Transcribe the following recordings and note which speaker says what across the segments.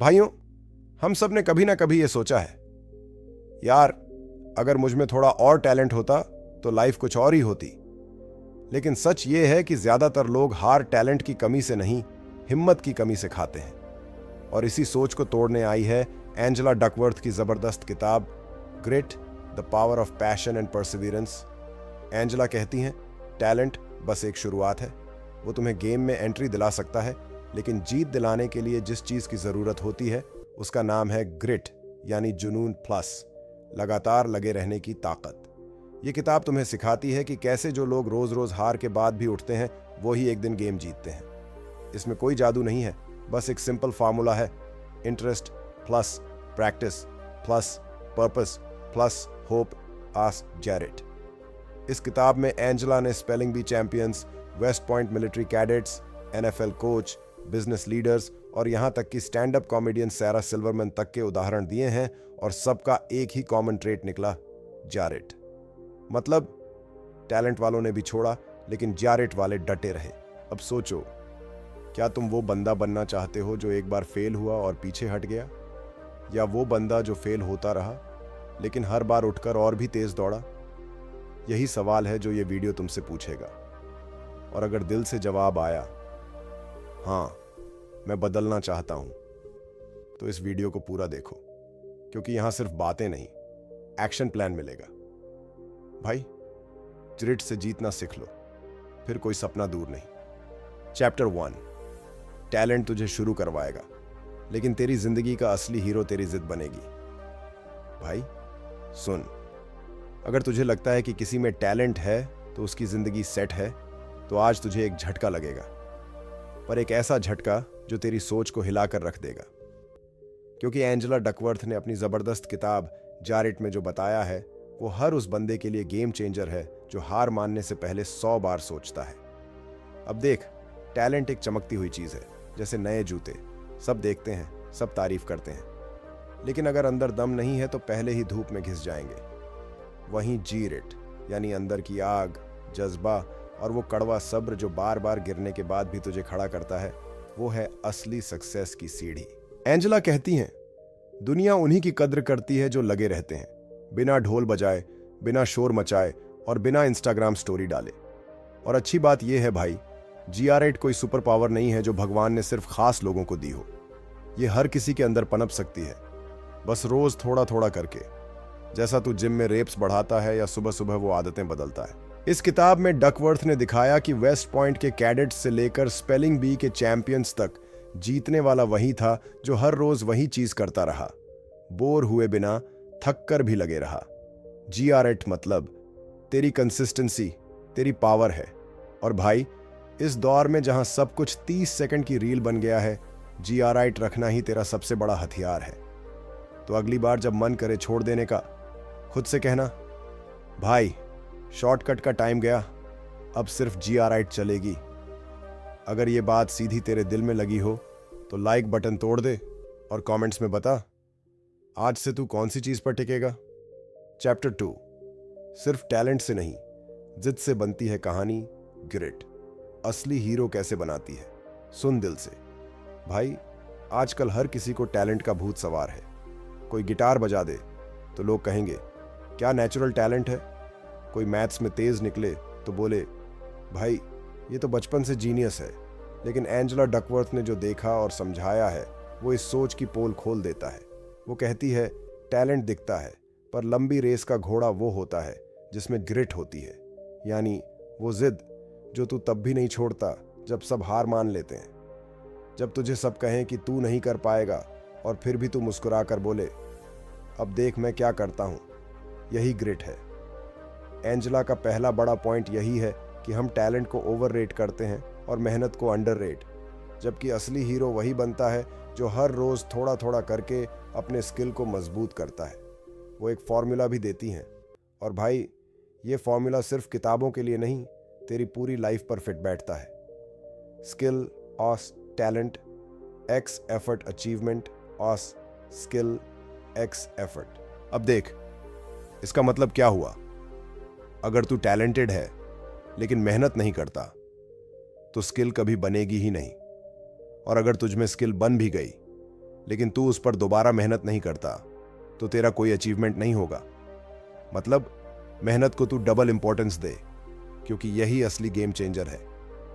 Speaker 1: भाइयों, हम सब ने कभी ना कभी ये सोचा है, यार अगर मुझ में थोड़ा और टैलेंट होता तो लाइफ कुछ और ही होती। लेकिन सच ये है कि ज्यादातर लोग हार टैलेंट की कमी से नहीं, हिम्मत की कमी से खाते हैं। और इसी सोच को तोड़ने आई है एंजेला डकवर्थ की जबरदस्त किताब Grit, the power of passion and perseverance. Angela कहती हैं, टैलेंट बस एक शुरुआत है। वो तुम्हें गेम में एंट्री दिला सकता है, लेकिन जीत दिलाने के लिए जिस चीज की जरूरत होती है उसका नाम है ग्रिट, यानी जुनून प्लस लगातार लगे रहने की ताकत। ये किताब तुम्हें सिखाती है कि कैसे जो लोग रोज रोज हार के बाद भी उठते हैं वो ही एक दिन गेम जीतते हैं। इसमें कोई जादू नहीं है, बस एक सिंपल फार्मूला है, interest plus practice plus purpose plus hope, ask grit. इस किताब में एंजेला ने spelling bee champions, West Point military cadets, NFL coach, business leaders और यहां तक कि stand up comedian Sarah Silverman तक के उदाहरण दिए हैं, और सबका एक ही कॉमन ट्रेट निकला, जैरेट। मतलब टैलेंट वालों ने भी छोड़ा, लेकिन जैरेट वाले डटे रहे। अब सोचो, क्या तुम वो बंदा बनना चाहते हो जो एक बार फेल हुआ और पीछे हट गया, या वो बंदा जो फेल होता रहा लेकिन हर बार उठकर और भी तेज दौड़ा? यही सवाल है जो ये वीडियो तुमसे पूछेगा। और अगर दिल से जवाब आया हाँ, मैं बदलना चाहता हूं, तो इस वीडियो को पूरा देखो, क्योंकि यहां सिर्फ बातें नहीं, एक्शन प्लान मिलेगा। भाई, ग्रिट से जीतना सीख लो, फिर कोई सपना दूर नहीं। चैप्टर 1, टैलेंट तुझे शुरू करवाएगा, लेकिन तेरी जिंदगी का असली हीरो तेरी जिद बनेगी। भाई सुन, अगर तुझे लगता है कि किसी में टैलेंट है तो उसकी जिंदगी सेट है, तो आज तुझे एक झटका लगेगा, पर एक ऐसा झटका जो तेरी सोच को हिलाकर रख देगा। क्योंकि एंजेला डकवर्थ ने अपनी जबरदस्त किताब जैरेट में जो बताया है, वो हर उस बंदे के लिए गेम चेंजर है जो हार मानने से पहले 100 बार सोचता है। अब देख, टैलेंट एक चमकती हुई चीज है, जैसे नए जूते, सब देखते हैं, सब तारीफ करते हैं, लेकिन अगर अंदर दम नहीं है तो पहले ही धूप में घिस जाएंगे। वहीं जैरेट, यानी अंदर की आग, जज्बा और वो कड़वा सब्र जो बार बार गिरने के बाद भी तुझे खड़ा करता है, वो है असली सक्सेस की सीढ़ी। एंजेला कहती हैं, दुनिया उन्हीं की कद्र करती है जो लगे रहते हैं, बिना ढोल बजाए, बिना शोर मचाए और बिना इंस्टाग्राम स्टोरी डाले। और अच्छी बात यह है भाई, जैरेट कोई सुपर पावर नहीं है जो भगवान ने सिर्फ खास लोगों को दी हो। ये हर किसी के अंदर पनप सकती है, बस रोज थोड़ा थोड़ा करके, जैसा तू जिम में रेप्स बढ़ाता है या सुबह सुबह वो आदतें बदलता है। इस किताब में डकवर्थ ने दिखाया कि वेस्ट पॉइंट के कैडेट्स से लेकर स्पेलिंग बी के चैंपियंस तक जीतने वाला वही था जो हर रोज वही चीज करता रहा, बोर हुए बिना, थक कर भी लगे रहा। जैरेट मतलब तेरी कंसिस्टेंसी, तेरी पावर है। और भाई, इस दौर में जहां सब कुछ 30 सेकंड की रील बन गया है, जैरेट रखना ही तेरा सबसे बड़ा हथियार है। तो अगली बार जब मन करे छोड़ देने का, खुद से कहना, भाई शॉर्टकट का टाइम गया, अब सिर्फ जैरेट चलेगी। अगर ये बात सीधी तेरे दिल में लगी हो तो लाइक बटन तोड़ दे और कमेंट्स में बता, आज से तू कौन सी चीज पर टिकेगा। चैप्टर 2, सिर्फ टैलेंट से नहीं, जिद से बनती है कहानी ग्रिट, असली हीरो कैसे बनाती है। सुन दिल से भाई, आजकल हर किसी को टैलेंट का भूत सवार है। कोई गिटार बजा दे तो लोग कहेंगे क्या नेचुरल टैलेंट है, कोई मैथ्स में तेज निकले तो बोले भाई ये तो बचपन से जीनियस है। लेकिन एंजेला डकवर्थ ने जो देखा और समझाया है, वो इस सोच की पोल खोल देता है। वो कहती है, टैलेंट दिखता है, पर लंबी रेस का घोड़ा वो होता है जिसमें ग्रिट होती है, यानी वो जिद जो तू तब भी नहीं छोड़ता जब सब हार मान लेते हैं, जब तुझे सब कहें कि तू नहीं कर पाएगा और फिर भी तू मुस्कुरा कर बोले अब देख मैं क्या करता हूं। यही ग्रिट है। एंजेला का पहला बड़ा पॉइंट यही है कि हम टैलेंट को ओवररेट करते हैं और मेहनत को अंडररेट, जबकि असली हीरो वही बनता है जो हर रोज थोड़ा थोड़ा करके अपने स्किल को मजबूत करता है। वो एक फॉर्मूला भी देती हैं, और भाई ये फॉर्मूला सिर्फ किताबों के लिए नहीं, तेरी पूरी लाइफ पर फिट बैठता है। Skill as talent X effort achievement as skill X effort. अब देख, इसका मतलब क्या हुआ? अगर तू टैलेंटेड है लेकिन मेहनत नहीं करता तो स्किल कभी बनेगी ही नहीं, और अगर तुझ में स्किल बन भी गई लेकिन तू उस पर दोबारा मेहनत नहीं करता तो तेरा कोई अचीवमेंट नहीं होगा। मतलब मेहनत को तू डबल इंपॉर्टेंस दे, क्योंकि यही असली गेम चेंजर है।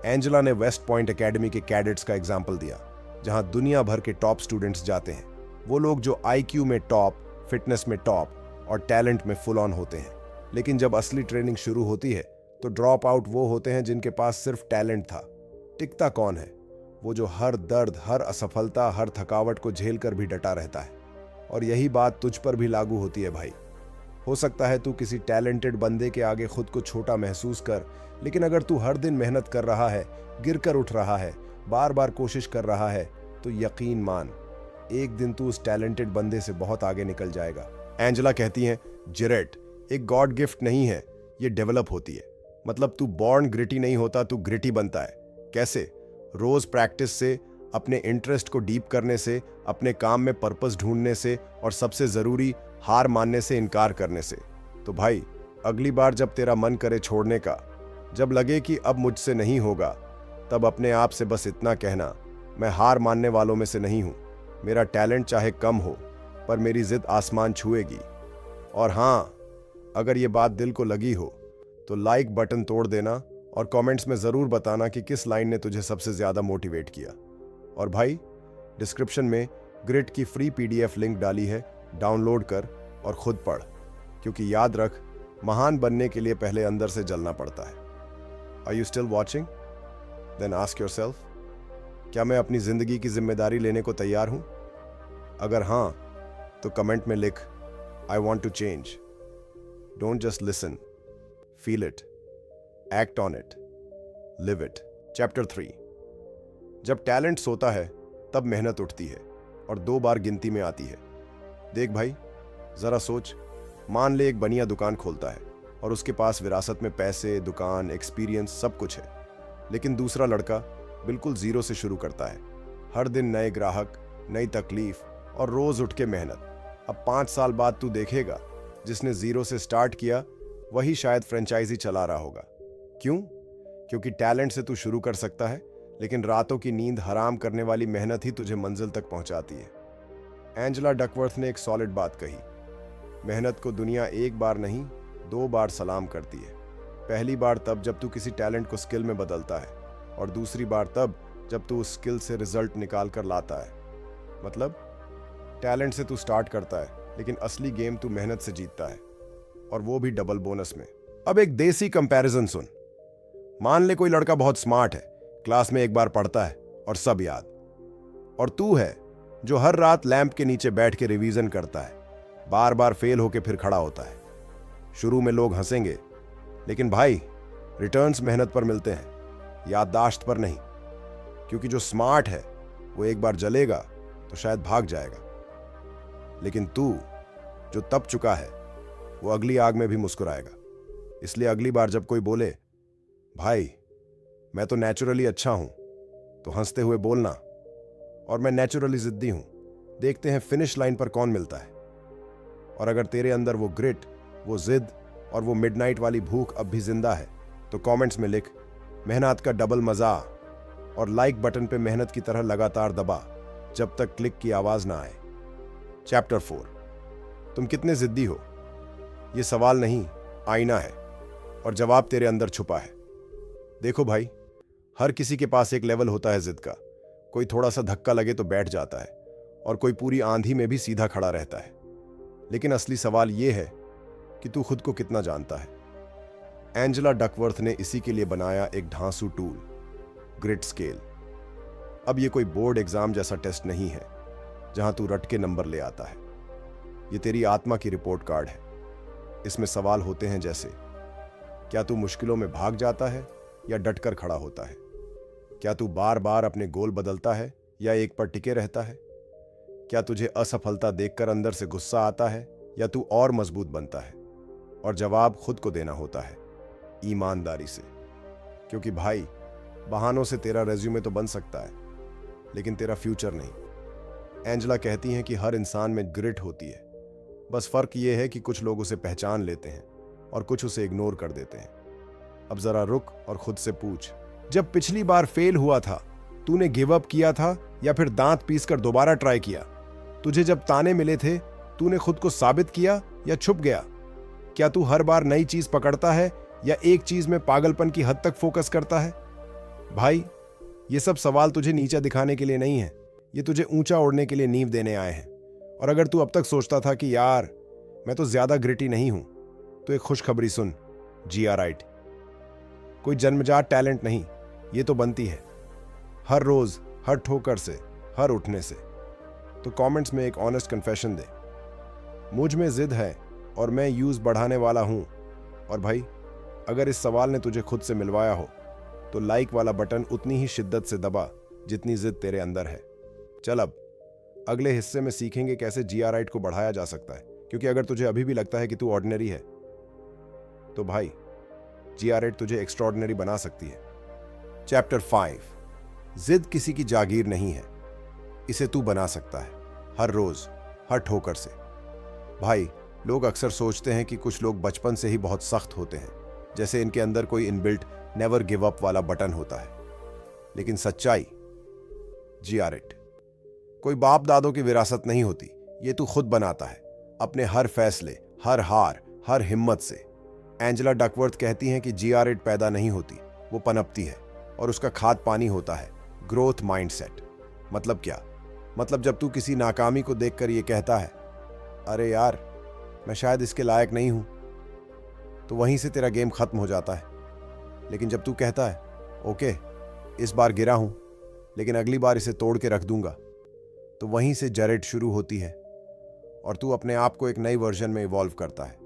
Speaker 1: एंजेला ने वेस्ट पॉइंट एकेडमी के कैडेट्स का एग्जाम्पल दिया, जहां दुनिया भर के टॉप स्टूडेंट्स जाते हैं। वो लोग जो आईक्यू में टॉप, फिटनेस में टॉप और टैलेंट में फुल ऑन होते हैं। लेकिन जब असली ट्रेनिंग शुरू होती है तो ड्रॉप आउट वो होते हैं जिनके पास सिर्फ टैलेंट था। टिकता कौन है? वो जो हर दर्द, हर असफलता, हर थकावट को झेल कर भी डटा रहता है। और यही बात तुझ पर भी लागू होती है भाई। हो सकता है तू किसी टैलेंटेड बंदे के आगे खुद को छोटा महसूस कर, लेकिन अगर तू हर दिन मेहनत कर रहा है, गिरकर उठ रहा है, बार बार कोशिश कर रहा है, तो यकीन मान एक दिन तू उस टैलेंटेड बंदे से बहुत आगे निकल जाएगा। एंजेला कहती हैं, जिरेट एक गॉड गिफ्ट नहीं है, ये डेवलप होती है। मतलब तू बॉर्न ग्रिटी नहीं होता, तू ग्रिटी बनता है। कैसे? रोज प्रैक्टिस से, अपने इंटरेस्ट को डीप करने से, अपने काम में पर्पस ढूंढने से, और सबसे जरूरी हार मानने से इनकार करने से। तो भाई अगली बार जब तेरा मन करे छोड़ने का, जब लगे कि अब मुझसे नहीं होगा, तब अपने आप से बस इतना कहना, मैं हार मानने वालों में से नहीं हूं। मेरा टैलेंट चाहे कम हो, पर मेरी जिद आसमान छुएगी। और हाँ, अगर ये बात दिल को लगी हो तो लाइक बटन तोड़ देना और कमेंट्स में जरूर बताना कि किस लाइन ने तुझे सबसे ज्यादा मोटिवेट किया। और भाई डिस्क्रिप्शन में ग्रिट की फ्री पीडीएफ लिंक डाली है, डाउनलोड कर और खुद पढ़, क्योंकि याद रख, महान बनने के लिए पहले अंदर से जलना पड़ता है। Are you still watching? Then ask yourself, क्या मैं अपनी जिंदगी की जिम्मेदारी लेने को तैयार हूं? अगर हां, तो कमेंट में लिख, I want to change. Don't just listen, feel it, act on it, live it. Chapter 3। जब टैलेंट सोता है तब मेहनत उठती है और 2 बार गिनती में आती है। देख भाई, जरा सोच, मान ले एक बनिया दुकान खोलता है और उसके पास विरासत में पैसे, दुकान, एक्सपीरियंस सब कुछ है। लेकिन दूसरा लड़का बिल्कुल जीरो से शुरू करता है। हर दिन नए ग्राहक, नई तकलीफ और रोज उठ के मेहनत। अब 5 साल बाद तू देखेगा, जिसने जीरो से स्टार्ट किया वही शायद फ्रेंचाइजी चला रहा होगा। क्यों? क्योंकि टैलेंट से तू शुरू कर सकता है, लेकिन रातों की नींद हराम करने वाली मेहनत ही तुझे मंजिल तक पहुंचाती है। एंजेला डकवर्थ ने एक सॉलिड बात कही, मेहनत को दुनिया एक बार नहीं 2 बार सलाम करती है। पहली बार तब जब तू किसी टैलेंट को स्किल में बदलता है, और दूसरी बार तब जब तू उस स्किल से रिजल्ट निकाल कर लाता है। मतलब टैलेंट से तू स्टार्ट करता है, लेकिन असली गेम तू मेहनत से जीतता है, और वो भी डबल बोनस में। अब एक देसी कंपैरिजन सुन। मान ले कोई लड़का बहुत स्मार्ट है, क्लास में एक बार पढ़ता है और सब याद, और तू है जो हर रात लैंप के नीचे बैठ के रिवीजन करता है, बार बार फेल होके फिर खड़ा होता है। शुरू में लोग हंसेंगे, लेकिन भाई रिटर्न्स मेहनत पर मिलते हैं, याददाश्त पर नहीं। क्योंकि जो स्मार्ट है वो एक बार जलेगा तो शायद भाग जाएगा, लेकिन तू जो तप चुका है वो अगली आग में भी मुस्कुराएगा। इसलिए अगली बार जब कोई बोले, भाई मैं तो नेचुरली अच्छा हूं, तो हंसते हुए बोलना, और मैं नेचुरली जिद्दी हूं, देखते हैं फिनिश लाइन पर कौन मिलता है। और अगर तेरे अंदर वो ग्रिट, वो जिद और वो मिडनाइट वाली भूख अब भी जिंदा है, तो कमेंट्स में लिख, मेहनत का डबल मजा, और लाइक बटन पे मेहनत की तरह लगातार दबा जब तक क्लिक की आवाज ना आए। चैप्टर 4। तुम कितने जिद्दी हो? ये सवाल नहीं, आईना है, और जवाब तेरे अंदर छुपा है। देखो भाई, हर किसी के पास एक लेवल होता है जिद का। कोई थोड़ा सा धक्का लगे तो बैठ जाता है, और कोई पूरी आंधी में भी सीधा खड़ा रहता है। लेकिन असली सवाल यह है कि तू खुद को कितना जानता है। एंजेला डकवर्थ ने इसी के लिए बनाया एक ढांसू टूल, ग्रिट स्केल। अब ये कोई बोर्ड एग्जाम जैसा टेस्ट नहीं है जहां तू रट के नंबर ले आता है। ये तेरी आत्मा की रिपोर्ट कार्ड है। इसमें सवाल होते हैं जैसे, क्या तू मुश्किलों में भाग जाता है या डटकर खड़ा होता है? क्या तू बार बार अपने गोल बदलता है या एक पर टिके रहता है? क्या तुझे असफलता देखकर अंदर से गुस्सा आता है या तू और मजबूत बनता है? और जवाब खुद को देना होता है, ईमानदारी से। क्योंकि भाई, बहानों से तेरा रेज्यूमे तो बन सकता है, लेकिन तेरा फ्यूचर नहीं। एंजेला कहती हैं कि हर इंसान में ग्रिट होती है, बस फर्क यह है कि कुछ लोग उसे पहचान लेते हैं और कुछ उसे इग्नोर कर देते हैं। अब जरा रुक और खुद से पूछ, जब पिछली बार फेल हुआ था, तूने गिव अप किया था या फिर दांत पीस कर दोबारा ट्राई किया? तुझे जब ताने मिले थे, तूने खुद को साबित किया या छुप गया? क्या तू हर बार नई चीज पकड़ता है या एक चीज में पागलपन की हद तक फोकस करता है? भाई, ये सब सवाल तुझे नीचा दिखाने के लिए नहीं है, ये तुझे ऊंचा उड़ने के लिए नींव देने आए हैं। और अगर तू अब तक सोचता था कि यार मैं तो ज्यादा ग्रिटी नहीं हूं, तो एक खुशखबरी सुन, जी आर राइट। कोई जन्मजात टैलेंट नहीं, ये तो बनती है हर रोज, हर ठोकर से, हर उठने से। तो कमेंट्स में एक ऑनेस्ट कन्फेशन दे, मुझ में जिद है और मैं यूज बढ़ाने वाला हूं। और भाई, अगर इस सवाल ने तुझे खुद से मिलवाया हो तो लाइक वाला बटन उतनी ही शिद्दत से दबा जितनी जिद तेरे अंदर है। चल, अब अगले हिस्से में सीखेंगे कैसे जीआरआईट को बढ़ाया जा सकता है, क्योंकि अगर तुझे अभी भी लगता है कि तू ऑर्डिनरी है, तो भाई जीआरआईट तुझे एक्स्ट्रॉर्डिनरी बना सकती है। चैप्टर 5, जिद किसी की जागीर नहीं है, इसे तू बना सकता है, हर रोज, हर ठोकर से। भाई, लोग अक्सर सोचते हैं कि कुछ लोग बचपन से ही बहुत सख्त होते हैं, जैसे इनके अंदर कोई इनबिल्ट नेवर गिव अप वाला बटन होता है। लेकिन सच्चाई, जीआरआईट कोई बाप दादों की विरासत नहीं होती, ये तू खुद बनाता है, अपने हर फैसले, हर हार, हर हिम्मत से। एंजेला डकवर्थ कहती हैं कि जीआरआईट पैदा नहीं होती, वो पनपती है, और उसका खाद पानी होता है ग्रोथ माइंडसेट। मतलब क्या? मतलब जब तू किसी नाकामी को देखकर ये कहता है, अरे यार मैं शायद इसके लायक नहीं हूं, तो वहीं से तेरा गेम खत्म हो जाता है। लेकिन जब तू कहता है, ओके इस बार गिरा हूं, लेकिन अगली बार इसे तोड़ के रख दूंगा, तो वहीं से जरेट शुरू होती है और तू अपने आप को एक नई वर्जन में इवॉल्व करता है।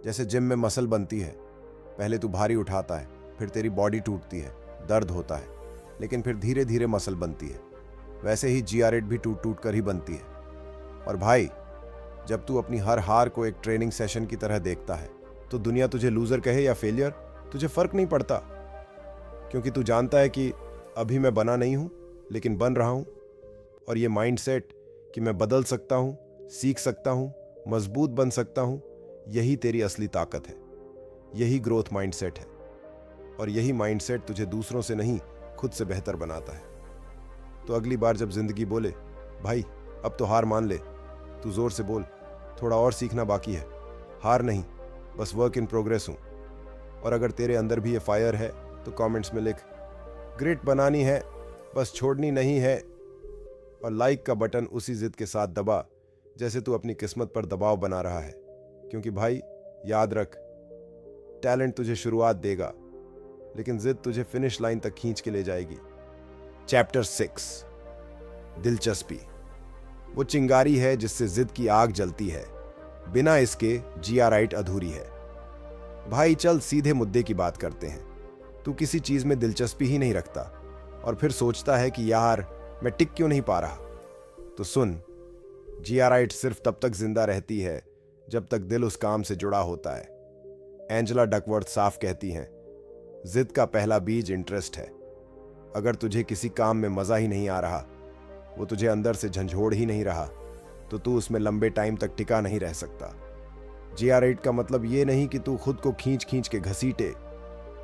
Speaker 1: जैसे जिम में मसल बनती है, पहले तू भारी उठाता है, फिर तेरी बॉडी टूटती है, दर्द होता है, लेकिन फिर धीरे धीरे मसल बनती है। वैसे ही जीआरआईट भी टूट टूट कर ही बनती है। और भाई, जब तू अपनी हर हार को एक ट्रेनिंग सेशन की तरह देखता है, तो दुनिया तुझे लूजर कहे या फेलियर, तुझे फर्क नहीं पड़ता, क्योंकि तू जानता है कि अभी मैं बना नहीं हूं, लेकिन बन रहा हूं। और ये माइंडसेट कि मैं बदल सकता हूं, सीख सकता हूं, मजबूत बन सकता हूं, यही तेरी असली ताकत है। यही ग्रोथ माइंडसेट है, और यही माइंडसेट तुझे दूसरों से नहीं, खुद से बेहतर बनाता है। तो अगली बार जब जिंदगी बोले, भाई अब तो हार मान ले, तू जोर से बोल, थोड़ा और सीखना बाकी है, हार नहीं, बस वर्क इन प्रोग्रेस हूं। और अगर तेरे अंदर भी ये फायर है तो कमेंट्स में लिख, ग्रेट बनानी है, बस छोड़नी नहीं है। और लाइक का बटन उसी जिद के साथ दबा जैसे तू अपनी किस्मत पर दबाव बना रहा है, क्योंकि भाई याद रख, टैलेंट तुझे शुरुआत देगा, लेकिन जिद तुझे फिनिश लाइन तक खींच के ले जाएगी। चैप्टर 6, दिलचस्पी वो चिंगारी है जिससे जिद की आग जलती है, बिना इसके जीआरआईट अधूरी है। भाई चल सीधे मुद्दे की बात करते हैं। तू किसी चीज में दिलचस्पी ही नहीं रखता और फिर सोचता है कि यार मैं टिक क्यों नहीं पा रहा। तो सुन, जीआरआईट सिर्फ तब तक जिंदा रहती है जब तक दिल उस काम से जुड़ा होता है। एंजेला डकवर्थ साफ कहती हैं, जिद का पहला बीज इंटरेस्ट है। अगर तुझे किसी काम में मजा ही नहीं आ रहा, वो तुझे अंदर से झंझोड़ ही नहीं रहा, तो तू उसमें लंबे टाइम तक टिका नहीं रह सकता। जीआरआईट का मतलब ये नहीं कि तू खुद को खींच खींच के घसीटे।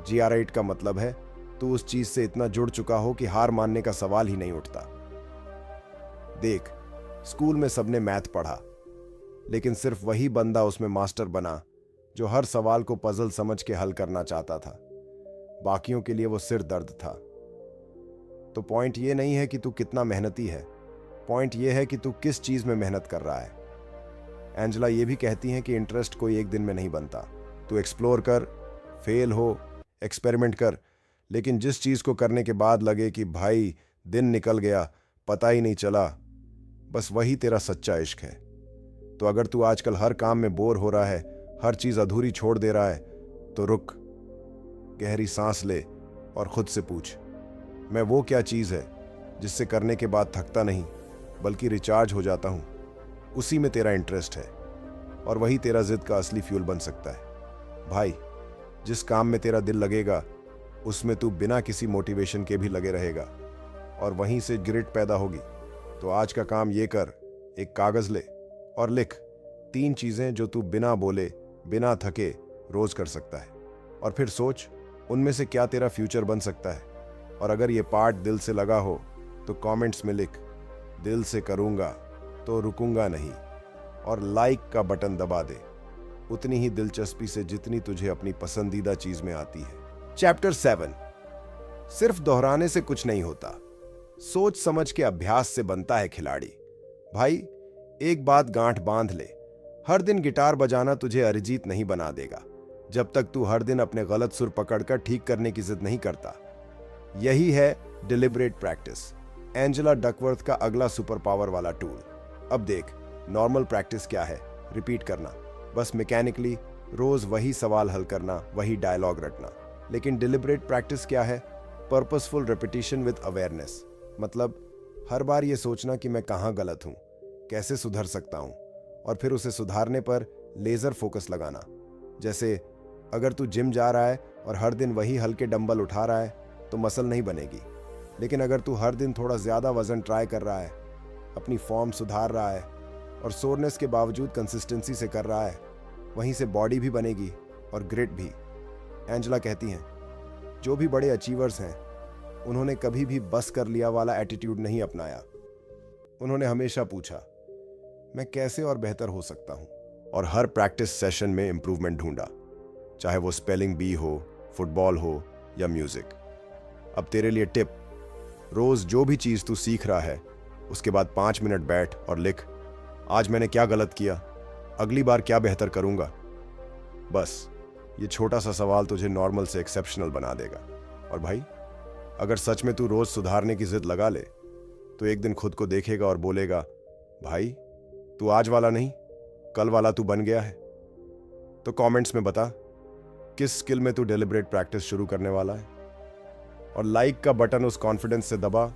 Speaker 1: जीआरआईट का मतलब है तू उस चीज से इतना जुड़ चुका हो कि हार मानने का सवाल ही नहीं उठता। देख, स्कूल में सबने मैथ पढ़ा, लेकिन सिर्फ वही बंदा उसमें मास्टर बना जो हर सवाल को पजल समझ के हल करना चाहता था। बाकियों के लिए वो सिर दर्द था। तो पॉइंट ये नहीं है कि तू कितना मेहनती है, पॉइंट ये है कि तू किस चीज में मेहनत कर रहा है। एंजेला ये भी कहती हैं कि इंटरेस्ट कोई एक दिन में नहीं बनता। तू एक्सप्लोर कर, फेल हो, एक्सपेरिमेंट कर, लेकिन जिस चीज को करने के बाद लगे कि भाई दिन निकल गया, पता ही नहीं चला, बस वही तेरा सच्चा इश्क है। तो अगर तू आजकल हर काम में बोर हो रहा है, हर चीज अधूरी छोड़ दे रहा है, तो रुक, गहरी सांस ले और खुद से पूछ, मैं वो क्या चीज है जिससे करने के बाद थकता नहीं बल्कि रिचार्ज हो जाता हूं। उसी में तेरा इंटरेस्ट है और वही तेरा जिद का असली फ्यूल बन सकता है। भाई, जिस काम में तेरा दिल लगेगा उसमें तू बिना किसी मोटिवेशन के भी लगे रहेगा और वहीं से ग्रिट पैदा होगी। तो आज का काम ये कर, एक कागज ले और लिख 3 चीजें जो तू बिना बोले, बिना थके रोज कर सकता है, और फिर सोच उनमें से क्या तेरा फ्यूचर बन सकता है। और अगर ये पार्ट दिल से लगा हो तो कमेंट्स में लिख, दिल से करूंगा, तो रुकूंगा नहीं, और लाइक का बटन दबा दे उतनी ही दिलचस्पी से जितनी तुझे अपनी पसंदीदा चीज में आती है। चैप्टर 7। सिर्फ दोहराने से कुछ नहीं होता, सोच समझ के अभ्यास से बनता है खिलाड़ी। भाई, एक बात गांठ बांध ले, हर दिन गिटार बजाना तुझे अरिजीत नहीं बना देगा, जब तक तू हर दिन अपने गलत सुर पकड़कर ठीक करने की जिद नहीं करता। यही है डिलिबरेट प्रैक्टिस, एंजेला डकवर्थ का अगला सुपर पावर वाला टूल। अब देख, नॉर्मल प्रैक्टिस क्या है? रिपीट करना, बस मैकेनिकली रोज वही सवाल हल करना, वही डायलॉग रटना। लेकिन डिलिबरेट प्रैक्टिस क्या है? Purposeful repetition with awareness. मतलब हर बार ये सोचना कि मैं कहाँ गलत हूँ, कैसे सुधर सकता हूँ, और फिर उसे सुधारने पर लेजर फोकस लगाना। जैसे अगर तू जिम जा रहा है और हर दिन वही हल्के डंबल उठा रहा है तो मसल नहीं बनेगी। लेकिन अगर तू हर दिन थोड़ा ज्यादा वजन ट्राई कर रहा है, अपनी फॉर्म सुधार रहा है और सोरनेस के बावजूद कंसिस्टेंसी से कर रहा है, वहीं से बॉडी भी बनेगी और ग्रिट भी। एंजेला कहती हैं, जो भी बड़े अचीवर्स हैं उन्होंने कभी भी बस कर लिया वाला एटीट्यूड नहीं अपनाया। उन्होंने हमेशा पूछा, मैं कैसे और बेहतर हो सकता हूं, और हर प्रैक्टिस सेशन में इंप्रूवमेंट ढूंढा, चाहे वो स्पेलिंग बी हो, फुटबॉल हो या म्यूजिक। अब तेरे लिए टिप, रोज जो भी चीज तू सीख रहा है उसके बाद 5 मिनट बैठ और लिख, आज मैंने क्या गलत किया, अगली बार क्या बेहतर करूंगा। बस ये छोटा सा सवाल तुझे नॉर्मल से एक्सेप्शनल बना देगा। और भाई, अगर सच में तू रोज सुधारने की जिद लगा ले तो एक दिन खुद को देखेगा और बोलेगा, भाई तू आज वाला नहीं, कल वाला तू बन गया है। तो कमेंट्स में बता किस स्किल में तू डिलिबरेट प्रैक्टिस शुरू करने वाला है, और लाइक का बटन उस कॉन्फिडेंस से दबा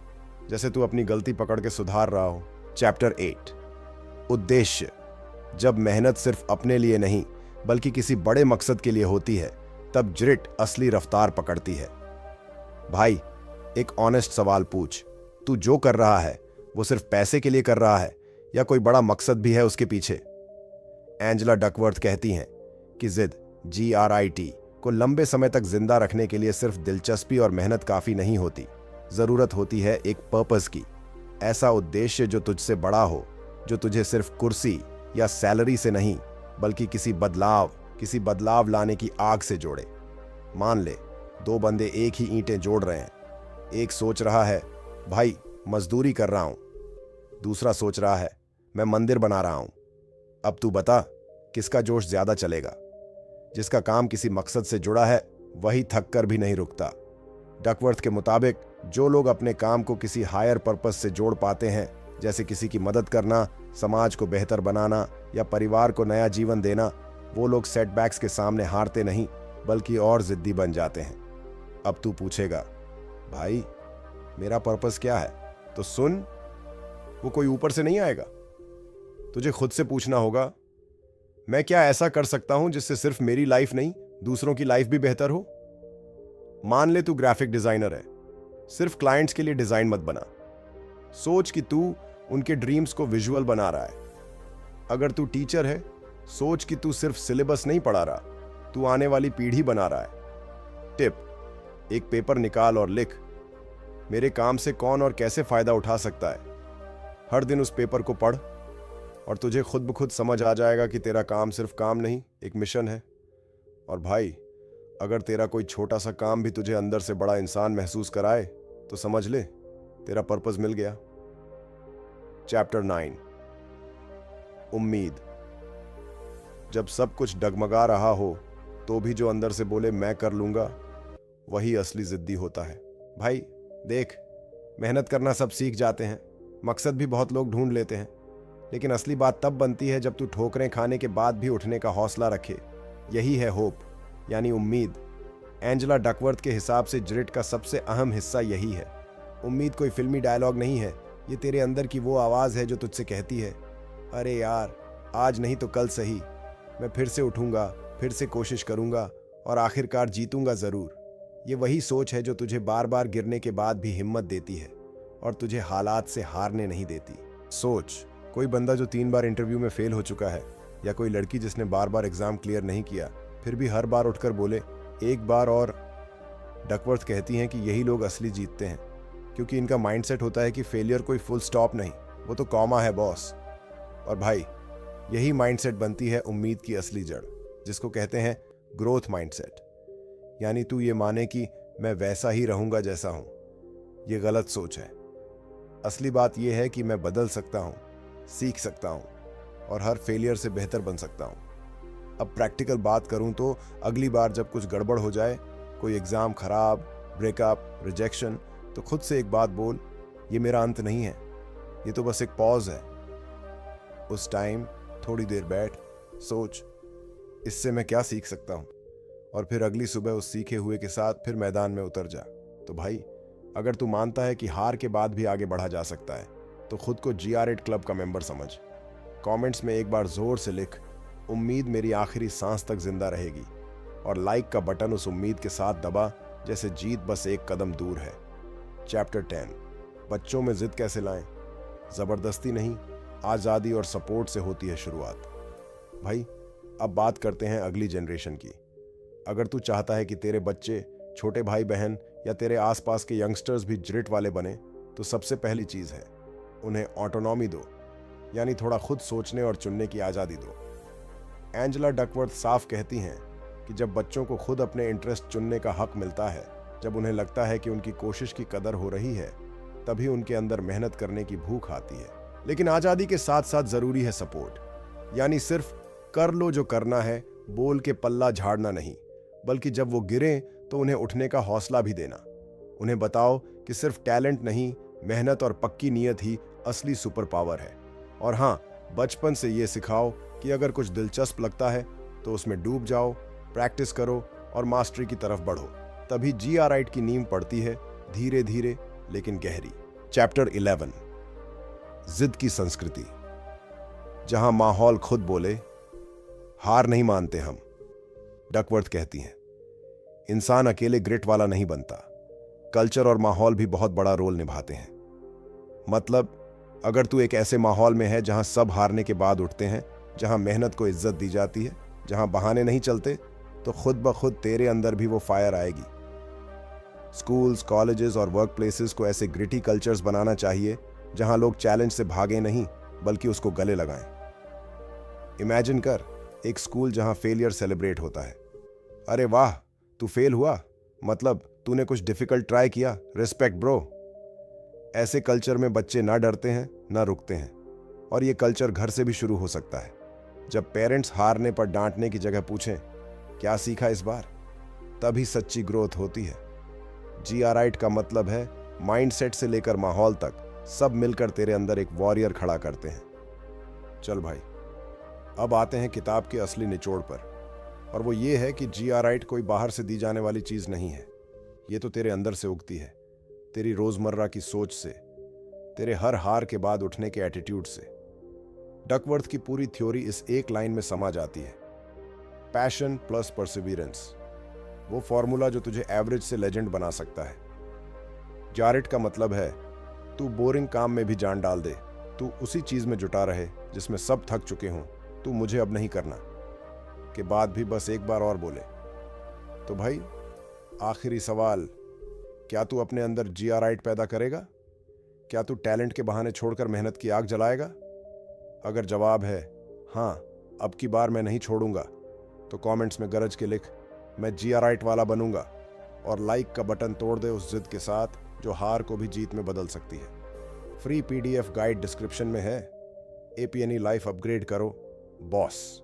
Speaker 1: जैसे तू अपनी गलती पकड़ के सुधार रहा हो। चैप्टर 8। उद्देश्य। जब मेहनत सिर्फ अपने लिए नहीं बल्कि किसी बड़े मकसद के लिए होती है, तब ग्रिट असली रफ्तार पकड़ती है। भाई, एक ऑनेस्ट सवाल पूछ, तू जो कर रहा है वो सिर्फ पैसे के लिए कर रहा है या कोई बड़ा मकसद भी है उसके पीछे? एंजेला डकवर्थ कहती हैं कि जिद GRIT को लंबे समय तक जिंदा रखने के लिए सिर्फ दिलचस्पी और मेहनत काफी नहीं होती, जरूरत होती है एक पर्पस की। ऐसा उद्देश्य जो तुझसे बड़ा हो, जो तुझे सिर्फ कुर्सी या सैलरी से नहीं बल्कि किसी बदलाव लाने की आग से जोड़े। मान ले 2 बंदे एक ही ईंटें जोड़ रहे हैं, एक सोच रहा है भाई मजदूरी कर रहा हूं, दूसरा सोच रहा है मैं मंदिर बना रहा हूं। अब तू बता किसका जोश ज्यादा चलेगा? जिसका काम किसी मकसद से जुड़ा है वही थक कर भी नहीं रुकता। डकवर्थ के मुताबिक जो लोग अपने काम को किसी हायर पर्पस से जोड़ पाते हैं, जैसे किसी की मदद करना, समाज को बेहतर बनाना या परिवार को नया जीवन देना, वो लोग सेटबैक्स के सामने हारते नहीं बल्कि और जिद्दी बन जाते हैं। अब तू पूछेगा, भाई मेरा पर्पस क्या है? तो सुन, वो कोई ऊपर से नहीं आएगा। तुझे खुद से पूछना होगा, मैं क्या ऐसा कर सकता हूं जिससे सिर्फ मेरी लाइफ नहीं दूसरों की लाइफ भी बेहतर हो? मान ले तू ग्राफिक डिजाइनर है, सिर्फ क्लाइंट्स के लिए डिजाइन मत बना। सोच कि तू उनके ड्रीम्स को विजुअल बना रहा है। अगर तू टीचर है, सोच कि तू सिर्फ सिलेबस नहीं पढ़ा रहा, तू आने वाली पीढ़ी बना रहा है। टिप, एक पेपर निकाल और लिख, मेरे काम से कौन और कैसे फायदा उठा सकता है। हर दिन उस पेपर को पढ़ और तुझे खुद ब खुद समझ आ जाएगा कि तेरा काम सिर्फ काम नहीं, एक मिशन है। और भाई, अगर तेरा कोई छोटा सा काम भी तुझे अंदर से बड़ा इंसान महसूस कराए तो समझ ले तेरा पर्पस मिल गया। चैप्टर 9। उम्मीद। जब सब कुछ डगमगा रहा हो तो भी जो अंदर से बोले मैं कर लूंगा, वही असली जिद्दी होता है। भाई देख, मेहनत करना सब सीख जाते हैं, मकसद भी बहुत लोग ढूंढ लेते हैं, लेकिन असली बात तब बनती है जब तू ठोकरें खाने के बाद भी उठने का हौसला रखे। यही है होप, यानी उम्मीद। एंजेला डकवर्थ के हिसाब से ग्रिट का सबसे अहम हिस्सा यही है। उम्मीद कोई फिल्मी डायलॉग नहीं है, ये तेरे अंदर की वो आवाज है जो तुझसे कहती है, अरे यार आज नहीं तो कल सही, मैं फिर से उठूंगा, फिर से कोशिश करूंगा और आखिरकार जीतूंगा जरूर। ये वही सोच है जो तुझे बार बार गिरने के बाद भी हिम्मत देती है और तुझे हालात से हारने नहीं देती। सोच, कोई बंदा जो 3 बार इंटरव्यू में फेल हो चुका है, या कोई लड़की जिसने बार बार एग्जाम क्लियर नहीं किया फिर भी हर बार उठकर बोले एक बार और। डकवर्थ कहती हैं कि यही लोग असली जीतते हैं, क्योंकि इनका माइंडसेट होता है कि फेलियर कोई फुल स्टॉप नहीं, वो तो कॉमा है बॉस। और भाई, यही माइंडसेट बनती है उम्मीद की असली जड़, जिसको कहते हैं ग्रोथ माइंडसेट। यानी तू ये माने कि मैं वैसा ही रहूंगा जैसा हूं। ये गलत सोच है। असली बात यह है कि मैं बदल सकता हूं, सीख सकता हूं और हर फेलियर से बेहतर बन सकता हूं। अब प्रैक्टिकल बात करूं तो अगली बार जब कुछ गड़बड़ हो जाए, कोई एग्जाम खराब, ब्रेकअप, रिजेक्शन, तो खुद से एक बात बोल, ये मेरा अंत नहीं है, ये तो बस एक पॉज है। उस टाइम थोड़ी देर बैठ, सोच, इससे मैं क्या सीख सकता हूं, और फिर अगली सुबह उस सीखे हुए के साथ फिर मैदान में उतर जा। तो भाई, अगर तू मानता है कि हार के बाद भी आगे बढ़ा जा सकता है, तो खुद को GR8 क्लब का मेंबर समझ। कमेंट्स में एक बार जोर से लिख, उम्मीद मेरी आखिरी सांस तक जिंदा रहेगी, और लाइक का बटन उस उम्मीद के साथ दबा जैसे जीत बस एक कदम दूर है। चैप्टर 10, बच्चों में जिद कैसे लाएं? जबरदस्ती नहीं, आजादी और सपोर्ट से होती है शुरुआत। भाई, अब बात करते हैं अगली जनरेशन की। अगर तू चाहता है कि तेरे बच्चे, छोटे भाई बहन या तेरे आसपास के यंगस्टर्स भी ग्रिट वाले बने, तो सबसे पहली चीज है, उन्हें ऑटोनॉमी दो, यानी थोड़ा खुद सोचने और चुनने की आजादी दो। एंजेला डकवर्थ साफ कहती हैं कि जब बच्चों को खुद अपने इंटरेस्ट चुनने का हक मिलता है, जब उन्हें लगता है कि उनकी कोशिश की कदर हो रही है, तभी उनके अंदर मेहनत करने की भूख आती है। लेकिन आजादी के साथ साथ जरूरी है सपोर्ट, यानी सिर्फ कर लो जो करना है बोल के पल्ला झाड़ना नहीं, बल्कि जब वो गिरे तो उन्हें उठने का हौसला भी देना। उन्हें बताओ कि सिर्फ टैलेंट नहीं, मेहनत और पक्की नीयत ही असली सुपर पावर है। और हाँ, बचपन से ये सिखाओ कि अगर कुछ दिलचस्प लगता है तो उसमें डूब जाओ, प्रैक्टिस करो और मास्टरी की तरफ बढ़ो। तभी GR8 की नींव पड़ती है, धीरे धीरे लेकिन गहरी। चैप्टर 11, जिद की संस्कृति। जहां माहौल खुद बोले, हार नहीं मानते हम। डकवर्थ कहती हैं, इंसान अकेले ग्रिट वाला नहीं बनता, कल्चर और माहौल भी बहुत बड़ा रोल निभाते हैं। मतलब, अगर तू एक ऐसे माहौल में है जहां सब हारने के बाद उठते हैं, जहां मेहनत को इज्जत दी जाती है, जहां बहाने नहीं चलते, तो खुद ब खुद तेरे अंदर भी वो फायर आएगी। स्कूल्स, कॉलेजेस और वर्क प्लेसेस को ऐसे ग्रिटी कल्चर्स बनाना चाहिए जहां लोग चैलेंज से भागे नहीं, बल्कि उसको गले लगाएं। इमेजिन कर, एक स्कूल जहां फेलियर सेलिब्रेट होता है। अरे वाह, तू फेल हुआ, मतलब तूने कुछ डिफिकल्ट ट्राई किया, रिस्पेक्ट ब्रो। ऐसे कल्चर में बच्चे ना डरते हैं ना रुकते हैं, और ये कल्चर घर से भी शुरू हो सकता है। जब पेरेंट्स हारने पर डांटने की जगह पूछें, क्या सीखा इस बार, तभी सच्ची ग्रोथ होती है। GR8 का मतलब है माइंडसेट से लेकर माहौल तक सब मिलकर तेरे अंदर एक वॉरियर खड़ा करते हैं। चल भाई, अब आते हैं किताब के असली निचोड़ पर, और वो ये है कि GR8 कोई बाहर से दी जाने वाली चीज नहीं है। ये तो तेरे अंदर से उगती है, तेरी रोजमर्रा की सोच से, तेरे हर हार के बाद उठने के एटीट्यूड से। डकवर्थ की पूरी थ्योरी इस एक लाइन में समा जाती है, पैशन प्लस परसिवियरेंस, वो फॉर्मूला जो तुझे एवरेज से लेजेंड बना सकता है। GR8 का मतलब है, तू बोरिंग काम में भी जान डाल दे, तू उसी चीज में जुटा रहे जिसमें सब थक चुके हों, तू मुझे अब नहीं करना के बाद भी बस एक बार और बोले। तो भाई, आखिरी सवाल, क्या तू अपने अंदर GR8 पैदा करेगा? क्या तू टैलेंट के बहाने छोड़कर मेहनत की आग जलाएगा? अगर जवाब है हाँ, अब की बार मैं नहीं छोड़ूंगा, तो कमेंट्स में गरज के लिख, मैं GR8 वाला बनूंगा, और लाइक का बटन तोड़ दे उस जिद के साथ जो हार को भी जीत में बदल सकती है। फ्री PDF गाइड डिस्क्रिप्शन में है। APNE लाइफ अपग्रेड करो, बॉस।